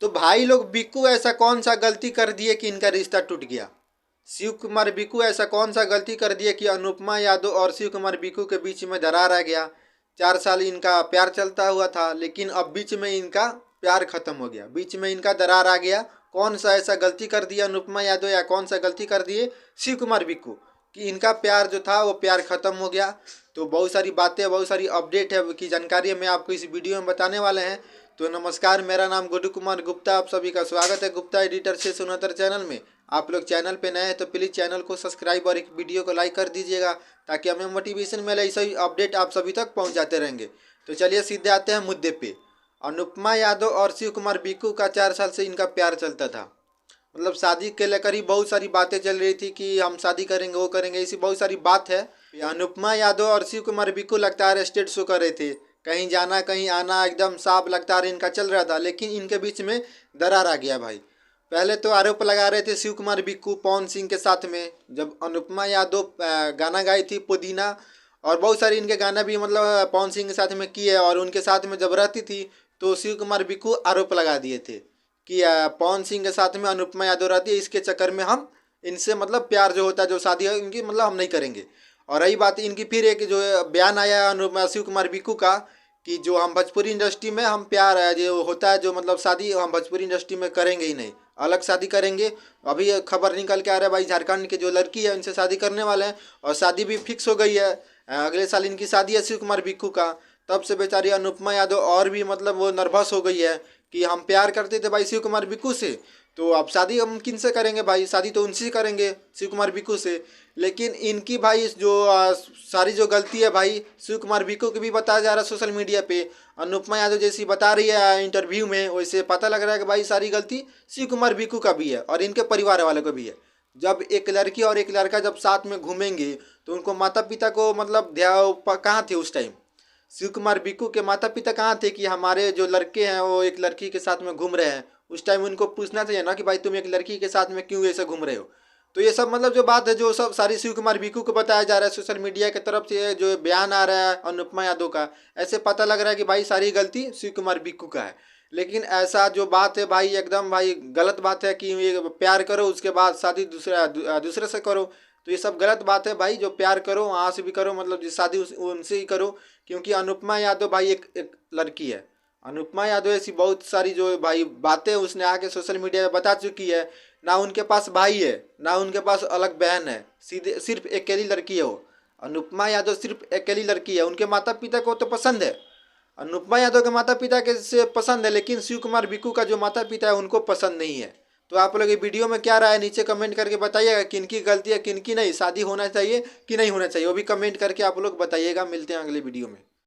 तो भाई लोग बिक्कू ऐसा कौन सा गलती कर दिए कि इनका रिश्ता टूट गया? शिव कुमार बिक्कू ऐसा कौन सा गलती कर दिए कि अनुपमा यादव और शिव कुमार बिक्कू के बीच में दरार आ गया? 4 साल इनका प्यार चलता हुआ था, लेकिन अब बीच में इनका प्यार खत्म हो गया, बीच में इनका दरार आ गया। कौन सा ऐसा गलती कर दिया अनुपमा यादव, या कौन सा गलती कर दिए शिव कुमार बिक्कू कि इनका प्यार जो था वो प्यार खत्म हो गया? तो बहुत सारी बातें, बहुत सारी अपडेट है की जानकारी हमें आपको इस वीडियो में बताने वाले हैं। तो नमस्कार, मेरा नाम गुड्डू कुमार गुप्ता, आप सभी का स्वागत है गुप्ता एडिटर 669 चैनल में। आप लोग चैनल पे नए हैं तो प्लीज़ चैनल को सब्सक्राइब और एक वीडियो को लाइक कर दीजिएगा, ताकि हमें मोटिवेशन मिले, ऐसे ही अपडेट आप सभी तक पहुंच जाते रहेंगे। तो चलिए सीधे आते हैं मुद्दे पे। अनुपमा यादव और शिव कुमार बिक्कू का 4 साल से इनका प्यार चलता था। मतलब शादी के लेकर ही बहुत सारी बातें चल रही थी कि हम शादी करेंगे, वो करेंगे, ऐसी बहुत सारी बात है। अनुपमा यादव और शिव कुमार बिक्कू लगता है स्टेट शो कर रहे थे, कहीं जाना कहीं आना एकदम साफ लगता है इनका चल रहा था, लेकिन इनके बीच में दरार आ गया भाई। पहले तो आरोप लगा रहे थे शिव कुमार बिक्कू पवन सिंह के साथ में, जब अनुपमा यादव गाना गाई थी पुदीना, और बहुत सारी इनके गाना भी मतलब पवन सिंह के साथ में किए, और उनके साथ में जब रहती थी तो शिव कुमार बिक्कू आरोप लगा दिए थे कि पवन सिंह के साथ में अनुपमा यादव रहती है, इसके चक्कर में हम इनसे मतलब प्यार जो होता है, जो शादी है इनकी, मतलब हम नहीं करेंगे। और रही बात इनकी, फिर एक जो बयान आया अनुपमा शिव कुमार बिक्कू का कि जो हम भोजपुरी इंडस्ट्री में हम प्यार है जो होता है, जो मतलब शादी हम भोजपुरी इंडस्ट्री में करेंगे ही नहीं, अलग शादी करेंगे। अभी खबर निकल के आ रहा है भाई, झारखंड के जो लड़की है उनसे शादी करने वाले हैं, और शादी भी फिक्स हो गई है। अगले साल इनकी शादी है शिव कुमार बिक्कू का। तब से बेचारी अनुपमा यादव और भी मतलब वो नर्वस हो गई है कि हम प्यार करते थे भाई शिव कुमार बिक्कू से, तो अब शादी हम किन से करेंगे भाई? शादी तो उनसे करेंगे, शिव कुमार बिक्कू से। लेकिन इनकी भाई जो सारी जो गलती है भाई शिव कुमार बिक्कू की भी बताया जा रहा है सोशल मीडिया पे। अनुपमा यादव जैसी बता रही है इंटरव्यू में, वैसे पता लग रहा है कि भाई सारी गलती शिव कुमार बिक्कू का भी है और इनके परिवार वालों का भी है। जब एक लड़की और एक लड़का जब साथ में घूमेंगे तो उनको माता पिता को मतलब कहाँ थे उस टाइम? शिव कुमार बिक्कू के माता पिता कहाँ थे कि हमारे जो लड़के हैं वो एक लड़की के साथ में घूम रहे हैं? उस टाइम उनको पूछना चाहिए ना कि भाई तुम एक लड़की के साथ में क्यों ऐसे घूम रहे हो? तो ये सब मतलब जो बात है, जो सब सारी शिव कुमार बिक्कू को बताया जा रहा है सोशल मीडिया की तरफ से, जो बयान आ रहा है अनुपमा यादव का, ऐसे पता लग रहा है कि भाई सारी गलती शिव कुमार बिक्कू का है। लेकिन ऐसा जो बात है भाई, एकदम भाई गलत बात है कि ये प्यार करो उसके बाद शादी दूसरे से करो। तो ये सब गलत बात है भाई, जो प्यार करो वहाँ से भी करो, मतलब जो शादी उनसे ही करो। क्योंकि अनुपमा यादव भाई एक लड़की है। अनुपमा यादव ऐसी बहुत सारी जो भाई बातें उसने आके सोशल मीडिया पे बता चुकी है। ना उनके पास भाई है, ना उनके पास अलग बहन है, सीधे सिर्फ अकेली लड़की है वो। अनुपमा यादव सिर्फ अकेली लड़की है। उनके माता पिता को तो पसंद है, अनुपमा यादव के माता पिता के से पसंद है, लेकिन शिव कुमार बिक्कू का जो माता पिता है उनको पसंद नहीं है। तो आप लोग ये वीडियो में क्या राय है नीचे कमेंट करके बताइएगा, किनकी गलती है किनकी नहीं, शादी होना चाहिए कि नहीं होना चाहिए, वो भी कमेंट करके आप लोग बताइएगा। मिलते हैं अगले वीडियो में।